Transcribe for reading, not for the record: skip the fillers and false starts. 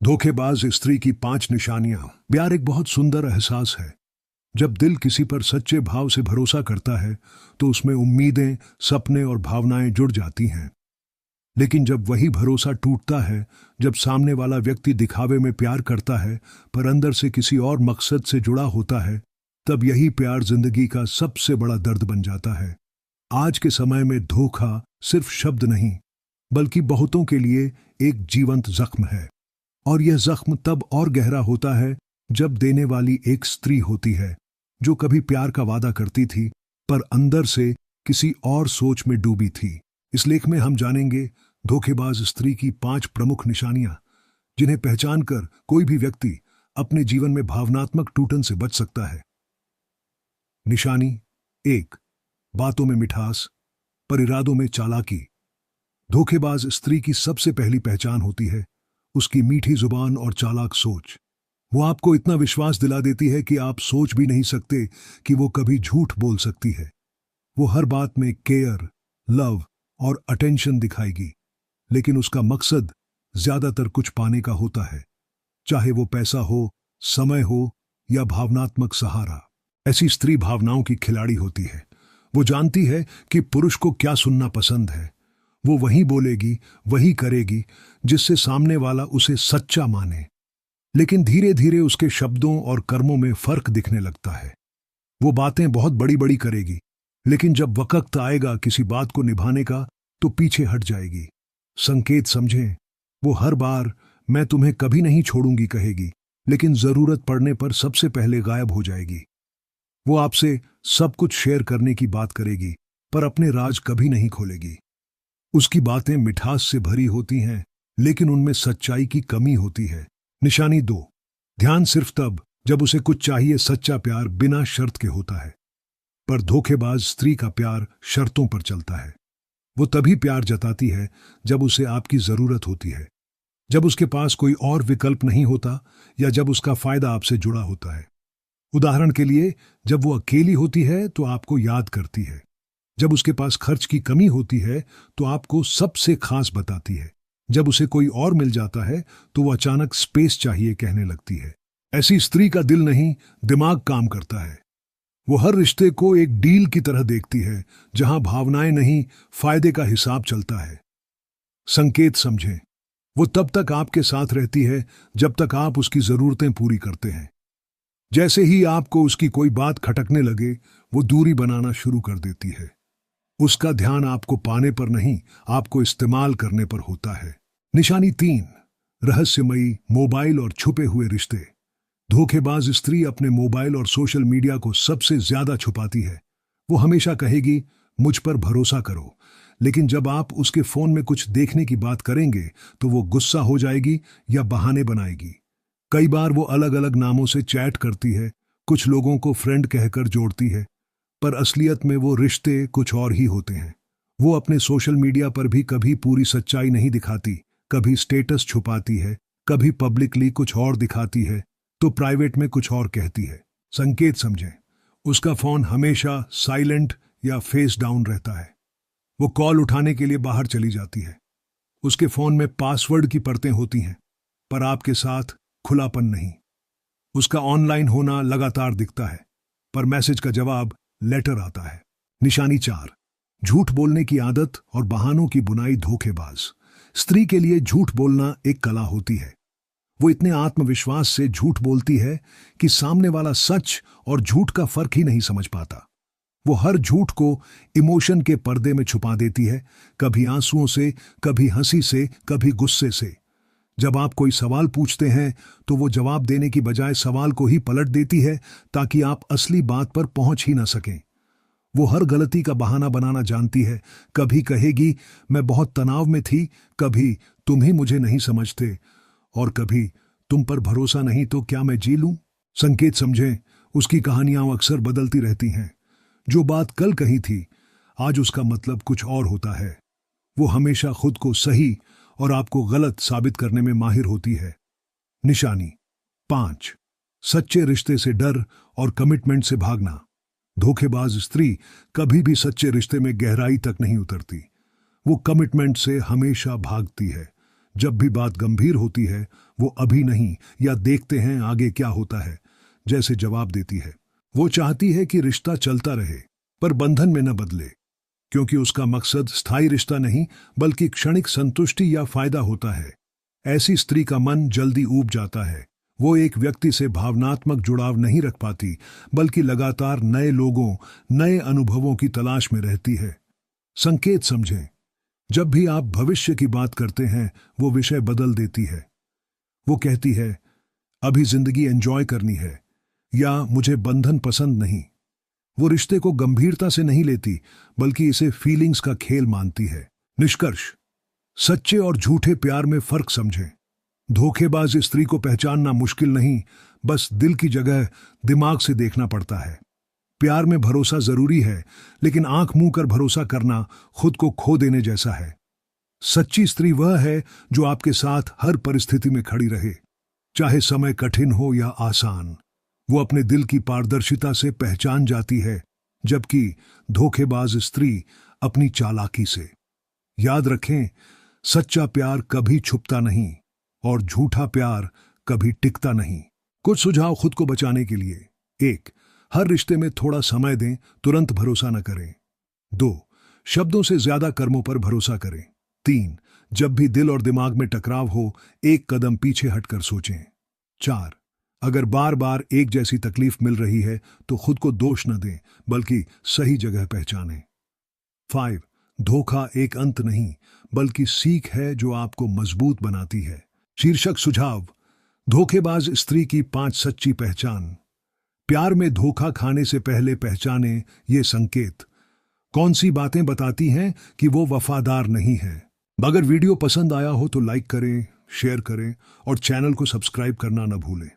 धोखेबाज स्त्री की 5 निशानियां। प्यार एक बहुत सुंदर एहसास है। जब दिल किसी पर सच्चे भाव से भरोसा करता है तो उसमें उम्मीदें, सपने और भावनाएं जुड़ जाती हैं। लेकिन जब वही भरोसा टूटता है, जब सामने वाला व्यक्ति दिखावे में प्यार करता है पर अंदर से किसी और मकसद से जुड़ा होता है, तब यही प्यार जिंदगी का सबसे बड़ा दर्द बन जाता है। आज के समय में धोखा सिर्फ शब्द नहीं, बल्कि बहुतों के लिए एक जीवंत जख्म है। और यह जख्म तब और गहरा होता है जब देने वाली एक स्त्री होती है जो कभी प्यार का वादा करती थी पर अंदर से किसी और सोच में डूबी थी। इस लेख में हम जानेंगे धोखेबाज स्त्री की 5 प्रमुख निशानियां, जिन्हें पहचान कर कोई भी व्यक्ति अपने जीवन में भावनात्मक टूटन से बच सकता है। निशानी 1, बातों में मिठास पर इरादों में चालाकी। धोखेबाज स्त्री की सबसे पहली पहचान होती है उसकी मीठी जुबान और चालाक सोच। वो आपको इतना विश्वास दिला देती है कि आप सोच भी नहीं सकते कि वो कभी झूठ बोल सकती है। वो हर बात में केयर, लव और अटेंशन दिखाएगी, लेकिन उसका मकसद ज्यादातर कुछ पाने का होता है, चाहे वो पैसा हो, समय हो या भावनात्मक सहारा। ऐसी स्त्री भावनाओं की खिलाड़ी होती है। वो जानती है कि पुरुष को क्या सुनना पसंद है। वो वही बोलेगी, वही करेगी जिससे सामने वाला उसे सच्चा माने। लेकिन धीरे धीरे उसके शब्दों और कर्मों में फर्क दिखने लगता है। वो बातें बहुत बड़ी बड़ी करेगी, लेकिन जब वक्त आएगा किसी बात को निभाने का तो पीछे हट जाएगी। संकेत समझें, वो हर बार मैं तुम्हें कभी नहीं छोड़ूंगी कहेगी, लेकिन जरूरत पड़ने पर सबसे पहले गायब हो जाएगी। वो आपसे सब कुछ शेयर करने की बात करेगी, पर अपने राज कभी नहीं खोलेगी। उसकी बातें मिठास से भरी होती हैं, लेकिन उनमें सच्चाई की कमी होती है। निशानी 2, ध्यान सिर्फ तब जब उसे कुछ चाहिए। सच्चा प्यार बिना शर्त के होता है, पर धोखेबाज स्त्री का प्यार शर्तों पर चलता है। वो तभी प्यार जताती है जब उसे आपकी जरूरत होती है, जब उसके पास कोई और विकल्प नहीं होता या जब उसका फायदा आपसे जुड़ा होता है। उदाहरण के लिए, जब वो अकेली होती है तो आपको याद करती है। जब उसके पास खर्च की कमी होती है तो आपको सबसे खास बताती है। जब उसे कोई और मिल जाता है तो वो अचानक स्पेस चाहिए कहने लगती है। ऐसी स्त्री का दिल नहीं, दिमाग काम करता है। वो हर रिश्ते को एक डील की तरह देखती है, जहां भावनाएं नहीं, फायदे का हिसाब चलता है। संकेत समझें, वो तब तक आपके साथ रहती है जब तक आप उसकी जरूरतें पूरी करते हैं। जैसे ही आपको उसकी कोई बात खटकने लगे, वो दूरी बनाना शुरू कर देती है। उसका ध्यान आपको पाने पर नहीं, आपको इस्तेमाल करने पर होता है। निशानी 3, रहस्यमयी मोबाइल और छुपे हुए रिश्ते। धोखेबाज स्त्री अपने मोबाइल और सोशल मीडिया को सबसे ज्यादा छुपाती है। वो हमेशा कहेगी मुझ पर भरोसा करो, लेकिन जब आप उसके फोन में कुछ देखने की बात करेंगे तो वो गुस्सा हो जाएगी या बहाने बनाएगी। कई बार वो अलग अलग नामों से चैट करती है, कुछ लोगों को फ्रेंड कहकर जोड़ती है, पर असलियत में वो रिश्ते कुछ और ही होते हैं। वो अपने सोशल मीडिया पर भी कभी पूरी सच्चाई नहीं दिखाती, कभी स्टेटस छुपाती है, कभी पब्लिकली कुछ और दिखाती है तो प्राइवेट में कुछ और कहती है। संकेत समझें, उसका फोन हमेशा साइलेंट या फेस डाउन रहता है। वो कॉल उठाने के लिए बाहर चली जाती है। उसके फोन में पासवर्ड की परतें होती हैं, पर आपके साथ खुलापन नहीं। उसका ऑनलाइन होना लगातार दिखता है, पर मैसेज का जवाब लेटर आता है। निशानी 4, झूठ बोलने की आदत और बहानों की बुनाई। धोखेबाज स्त्री के लिए झूठ बोलना एक कला होती है। वो इतने आत्मविश्वास से झूठ बोलती है कि सामने वाला सच और झूठ का फर्क ही नहीं समझ पाता। वो हर झूठ को इमोशन के पर्दे में छुपा देती है, कभी आंसुओं से, कभी हंसी से, कभी गुस्से से। जब आप कोई सवाल पूछते हैं तो वो जवाब देने की बजाय सवाल को ही पलट देती है ताकि आप असली बात पर पहुंच ही ना सकें। वो हर गलती का बहाना बनाना जानती है। कभी कहेगी मैं बहुत तनाव में थी, कभी तुम ही मुझे नहीं समझते, और कभी तुम पर भरोसा नहीं तो क्या मैं जी लूं। संकेत समझें, उसकी कहानियां अक्सर बदलती रहती हैं। जो बात कल कही थी, आज उसका मतलब कुछ और होता है। वो हमेशा खुद को सही और आपको गलत साबित करने में माहिर होती है। निशानी 5, सच्चे रिश्ते से डर और कमिटमेंट से भागना। धोखेबाज स्त्री कभी भी सच्चे रिश्ते में गहराई तक नहीं उतरती। वो कमिटमेंट से हमेशा भागती है। जब भी बात गंभीर होती है, वो अभी नहीं, या देखते हैं आगे क्या होता है, जैसे जवाब देती है। वो चाहती है कि रिश्ता चलता रहे, पर बंधन में न बदले, क्योंकि उसका मकसद स्थायी रिश्ता नहीं बल्कि क्षणिक संतुष्टि या फायदा होता है। ऐसी स्त्री का मन जल्दी ऊब जाता है। वो एक व्यक्ति से भावनात्मक जुड़ाव नहीं रख पाती, बल्कि लगातार नए लोगों, नए अनुभवों की तलाश में रहती है। संकेत समझें। जब भी आप भविष्य की बात करते हैं, वो विषय बदल देती है। वो कहती है, अभी जिंदगी एंजॉय करनी है, या मुझे बंधन पसंद नहीं। वो रिश्ते को गंभीरता से नहीं लेती, बल्कि इसे फीलिंग्स का खेल मानती है। निष्कर्ष, सच्चे और झूठे प्यार में फर्क समझें। धोखेबाज स्त्री को पहचानना मुश्किल नहीं, बस दिल की जगह दिमाग से देखना पड़ता है। प्यार में भरोसा जरूरी है, लेकिन आंख मूंद कर भरोसा करना खुद को खो देने जैसा है। सच्ची स्त्री वह है जो आपके साथ हर परिस्थिति में खड़ी रहे, चाहे समय कठिन हो या आसान। वो अपने दिल की पारदर्शिता से पहचान जाती है, जबकि धोखेबाज स्त्री अपनी चालाकी से। याद रखें, सच्चा प्यार कभी छुपता नहीं और झूठा प्यार कभी टिकता नहीं। कुछ सुझाव खुद को बचाने के लिए। 1. हर रिश्ते में थोड़ा समय दें, तुरंत भरोसा न करें। 2. शब्दों से ज्यादा कर्मों पर भरोसा करें। 3. जब भी दिल और दिमाग में टकराव हो, एक कदम पीछे हटकर सोचें। 4. अगर बार बार एक जैसी तकलीफ मिल रही है तो खुद को दोष न दें, बल्कि सही जगह पहचानें। 5. धोखा एक अंत नहीं, बल्कि सीख है जो आपको मजबूत बनाती है। शीर्षक सुझाव: धोखेबाज स्त्री की 5 सच्ची पहचान। प्यार में धोखा खाने से पहले पहचाने ये संकेत। कौन सी बातें बताती हैं कि वो वफादार नहीं है। अगर वीडियो पसंद आया हो तो लाइक करें, शेयर करें और चैनल को सब्सक्राइब करना न भूलें।